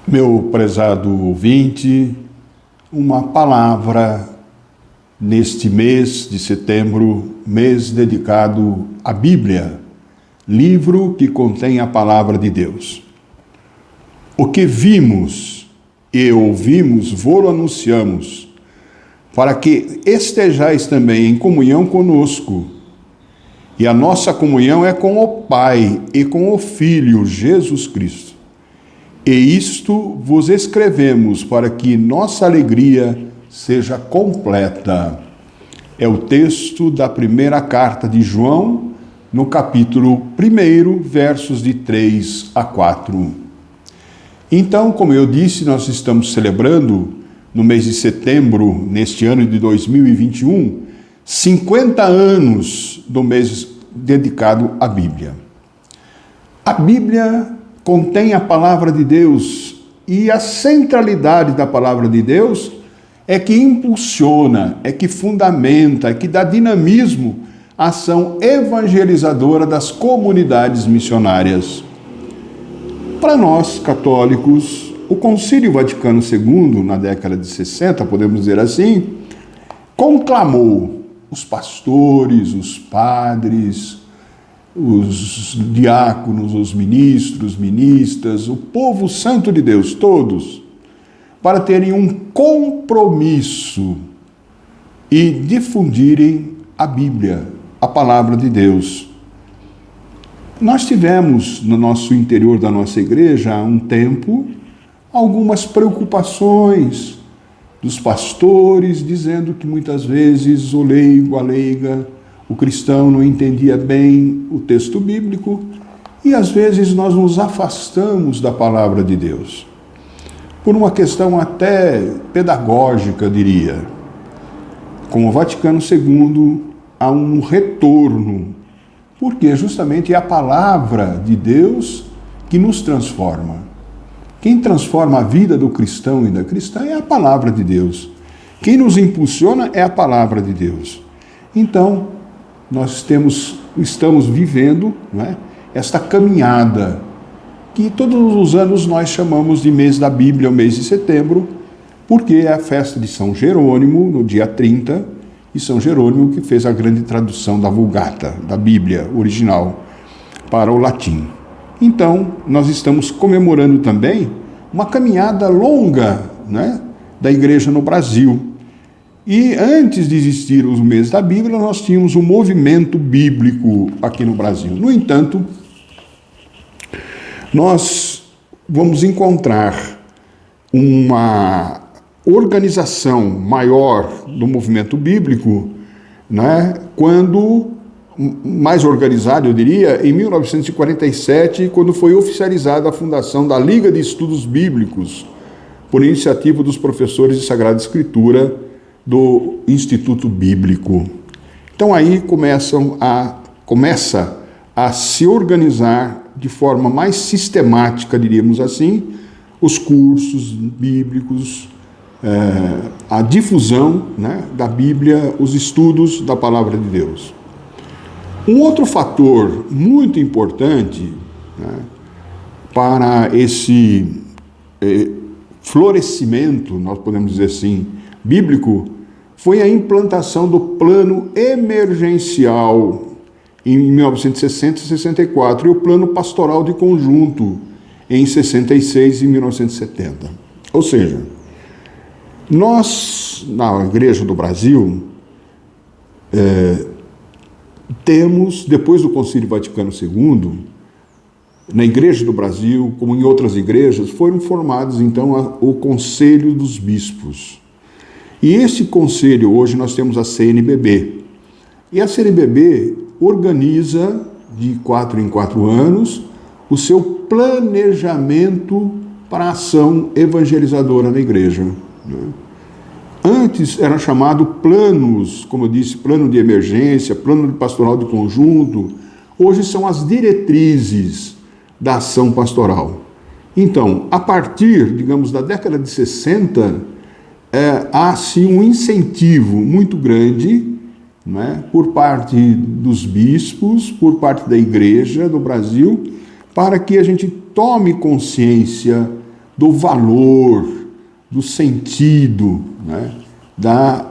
Meu prezado ouvinte, uma palavra neste mês de setembro, mês dedicado à Bíblia, livro que contém a palavra de Deus. O que vimos e ouvimos, vô-lo anunciamos, para que estejais também em comunhão conosco. E a nossa comunhão é com o Pai e com o Filho, Jesus Cristo. E isto vos escrevemos para que nossa alegria seja completa. É o texto da primeira carta de João, no capítulo 1, versos de 3 a 4. Então, como eu disse, nós estamos celebrando, no mês de setembro, neste ano de 2021, 50 anos do mês dedicado à Bíblia. A Bíblia contém a palavra de Deus e a centralidade da palavra de Deus é que impulsiona, é que fundamenta, é que dá dinamismo à ação evangelizadora das comunidades missionárias. Para nós, católicos, o Concílio Vaticano II, na década de 60, podemos dizer assim, conclamou os pastores, os padres, os diáconos, os ministros, ministras, o povo santo de Deus, todos, para terem um compromisso e difundirem a Bíblia, a palavra de Deus. Nós tivemos no nosso interior da nossa igreja, há um tempo, algumas preocupações dos pastores, dizendo que muitas vezes o leigo, a leiga, o cristão não entendia bem o texto bíblico e às vezes nós nos afastamos da palavra de Deus. Por uma questão até pedagógica, diria. Com o Vaticano II há um retorno, porque justamente é a palavra de Deus que nos transforma. Quem transforma a vida do cristão e da cristã é a palavra de Deus. Quem nos impulsiona é a palavra de Deus. Então, nós estamos vivendo, não é, esta caminhada que todos os anos nós chamamos de mês da Bíblia, o mês de setembro, porque é a festa de São Jerônimo, no dia 30, e São Jerônimo que fez a grande tradução da Vulgata, da Bíblia original, para o latim. Então, nós estamos comemorando também uma caminhada longa, né, da igreja no Brasil. E antes de existir os meses da Bíblia, nós tínhamos um movimento bíblico aqui no Brasil. No entanto, nós vamos encontrar uma organização maior do movimento bíblico, né, quando, mais organizado, eu diria, em 1947, quando foi oficializada a fundação da Liga de Estudos Bíblicos, por iniciativa dos professores de Sagrada Escritura do Instituto Bíblico. Então aí começa a se organizar de forma mais sistemática, diríamos assim, os cursos bíblicos, a difusão, né, da Bíblia, os estudos da Palavra de Deus. Um outro fator muito importante, né, para esse florescimento, nós podemos dizer assim, bíblico, foi a implantação do plano emergencial em 1960 e 64 e o plano pastoral de conjunto em 66 e 1970. Ou seja, nós, na Igreja do Brasil, temos, depois do Concílio Vaticano II, na Igreja do Brasil, como em outras igrejas, foram formados, então, o Conselho dos Bispos. E esse conselho, hoje nós temos a CNBB. E a CNBB organiza, de 4 em 4 anos, o seu planejamento para a ação evangelizadora na igreja. Antes era chamado planos, como eu disse, plano de emergência, plano de pastoral de conjunto. Hoje são as diretrizes da ação pastoral. Então, a partir, digamos, da década de 60, há sim um incentivo muito grande, né, por parte dos bispos, por parte da Igreja do Brasil, para que a gente tome consciência do valor, do sentido, né, da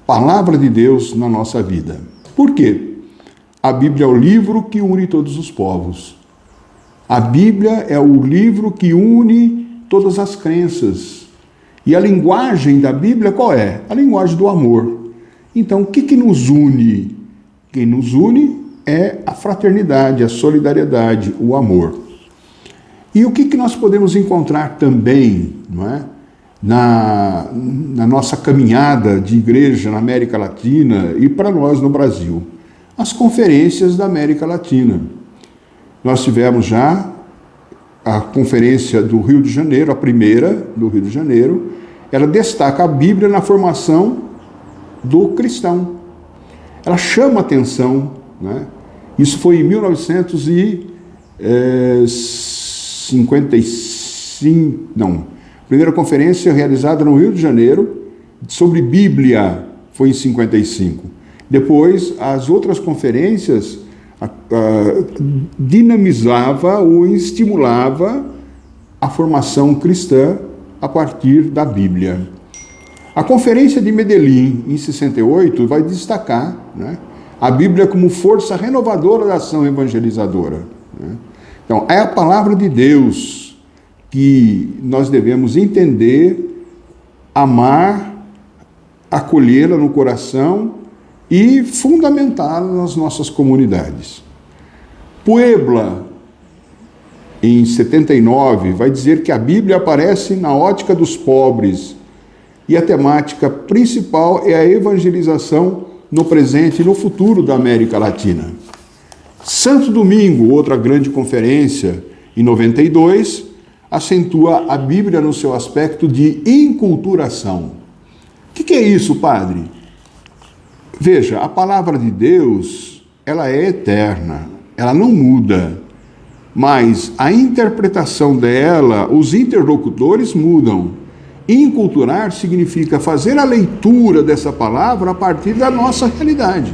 palavra de Deus na nossa vida. Por quê? A Bíblia é o livro que une todos os povos. A Bíblia é o livro que une todas as crenças. E a linguagem da Bíblia qual é? A linguagem do amor. Então, o que nos une? Quem nos une é a fraternidade, a solidariedade, o amor. E o que nós podemos encontrar também, não é, na nossa caminhada de igreja na América Latina e para nós no Brasil? As conferências da América Latina. Nós tivemos já a conferência do Rio de Janeiro, a primeira do Rio de Janeiro. Ela destaca a Bíblia na formação do cristão. Ela chama atenção, né? Isso foi em 1955, não. A primeira conferência realizada no Rio de Janeiro sobre Bíblia foi em 55. Depois, as outras conferências dinamizava ou estimulava a formação cristã a partir da Bíblia. A Conferência de Medellín, em 68, vai destacar, né, a Bíblia como força renovadora da ação evangelizadora, né? Então, é a palavra de Deus que nós devemos entender, amar, acolhê-la no coração e fundamentá-la nas nossas comunidades. Puebla, em 79, vai dizer que a Bíblia aparece na ótica dos pobres e a temática principal é a evangelização no presente e no futuro da América Latina. Santo Domingo, outra grande conferência, em 92, acentua a Bíblia no seu aspecto de inculturação. O que é isso, padre? Veja, a palavra de Deus, ela é eterna, ela não muda, mas a interpretação dela, os interlocutores mudam. Inculturar significa fazer a leitura dessa palavra a partir da nossa realidade.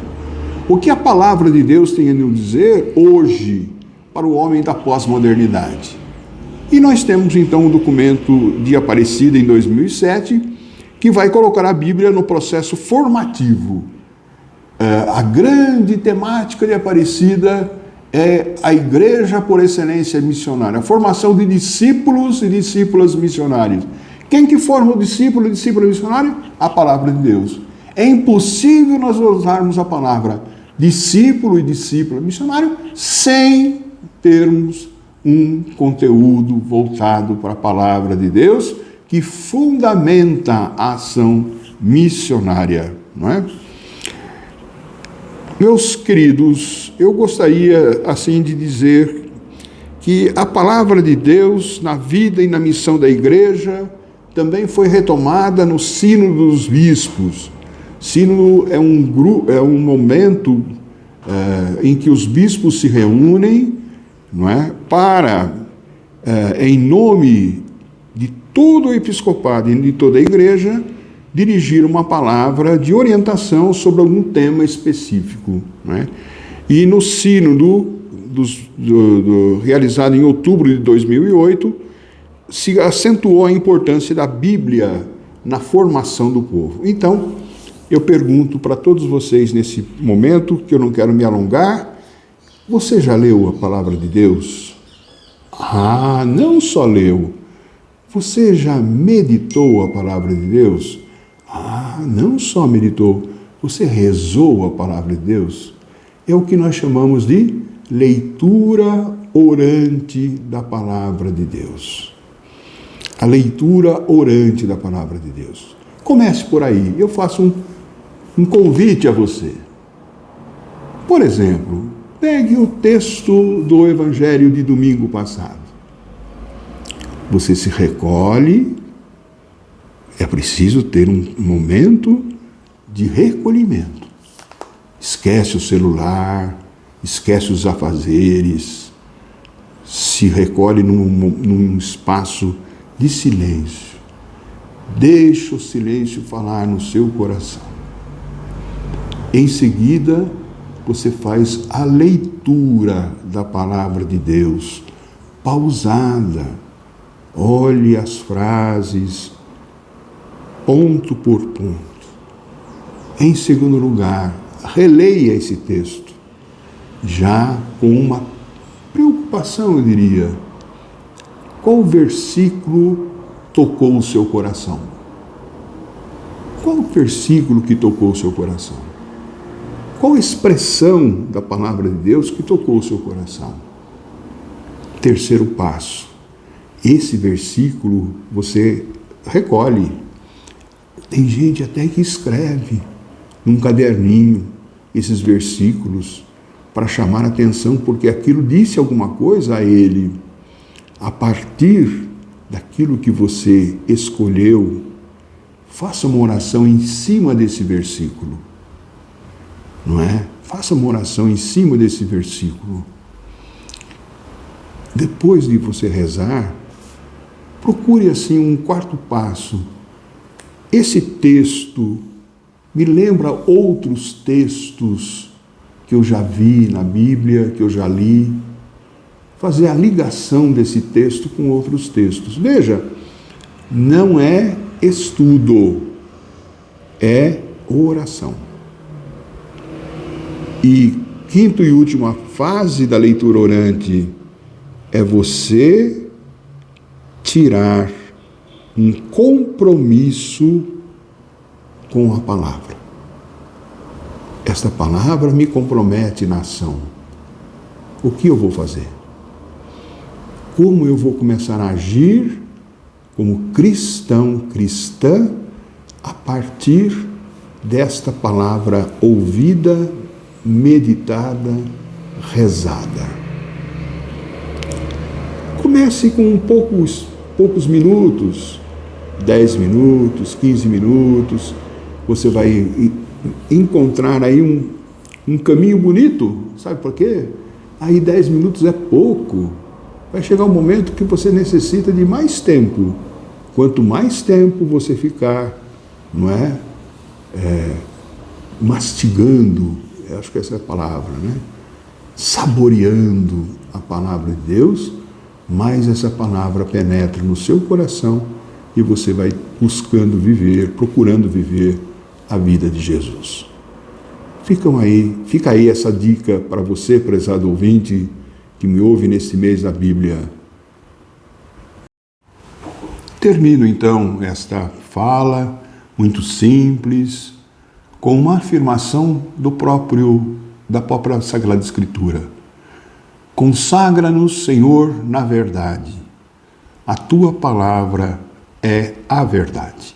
O que a palavra de Deus tem a nos dizer hoje para o homem da pós-modernidade? E nós temos então um documento de Aparecida em 2007 que vai colocar a Bíblia no processo formativo. A grande temática de Aparecida é a igreja por excelência missionária, a formação de discípulos e discípulas missionários. Quem que forma o discípulo e discípula missionário? A palavra de Deus. É impossível nós usarmos a palavra discípulo e discípula missionário sem termos um conteúdo voltado para a palavra de Deus que fundamenta a ação missionária, não é? Meus queridos, eu gostaria assim de dizer que a palavra de Deus na vida e na missão da igreja também foi retomada no Sínodo dos Bispos. Sínodo é um momento em que os bispos se reúnem, não é, para, em nome de todo o episcopado e de toda a igreja, dirigir uma palavra de orientação sobre algum tema específico, não é? E no Sínodo realizado em outubro de 2008, se acentuou a importância da Bíblia na formação do povo. Então, eu pergunto para todos vocês nesse momento, que eu não quero me alongar, você já leu a palavra de Deus? Ah, não só leu. Você já meditou a palavra de Deus? Ah, não só meditou. Você rezou a palavra de Deus? É o que nós chamamos de leitura orante da palavra de Deus. A leitura orante da palavra de Deus. Comece por aí. Eu faço um convite a você. Por exemplo, pegue o texto do Evangelho de domingo passado. Você se recolhe. É preciso ter um momento de recolhimento. Esquece o celular, esquece os afazeres, se recolhe num espaço de silêncio. Deixa o silêncio falar no seu coração. Em seguida, você faz a leitura da palavra de Deus, pausada, Olhe as frases, ponto por ponto. Em segundo lugar, releia esse texto, já com uma preocupação, eu diria. Qual versículo tocou o seu coração? Qual o versículo que tocou o seu coração? Qual a expressão da palavra de Deus que tocou o seu coração? Terceiro passo. Esse versículo você recolhe. Tem gente até que escreve num caderninho esses versículos para chamar a atenção, porque aquilo disse alguma coisa a ele. A partir daquilo que você escolheu, faça uma oração em cima desse versículo. Não é? Faça uma oração em cima desse versículo. Depois de você rezar, procure assim um quarto passo. Esse texto me lembra outros textos que eu já vi na Bíblia, que eu já li. Fazer a ligação desse texto com outros textos. Veja, não é estudo, é oração. E quinto e última fase da leitura orante é você tirar um compromisso com a palavra. Esta palavra me compromete na ação. O que eu vou fazer? Como eu vou começar a agir como cristão, cristã, a partir desta palavra ouvida, meditada, rezada. Comece com poucos minutos, 10 minutos, 15 minutos, você vai encontrar aí um caminho bonito, sabe por quê? Aí 10 minutos é pouco. Vai chegar um momento que você necessita de mais tempo. Quanto mais tempo você ficar, não é? Mastigando, acho que essa é a palavra, né? Saboreando a palavra de Deus, mais essa palavra penetra no seu coração e você vai buscando viver, procurando viver a vida de Jesus. Fica aí essa dica para você, prezado ouvinte, que me ouve nesse mês da Bíblia. Termino então esta fala muito simples com uma afirmação da própria Sagrada Escritura. Consagra-nos, Senhor, na verdade. A tua palavra é a verdade.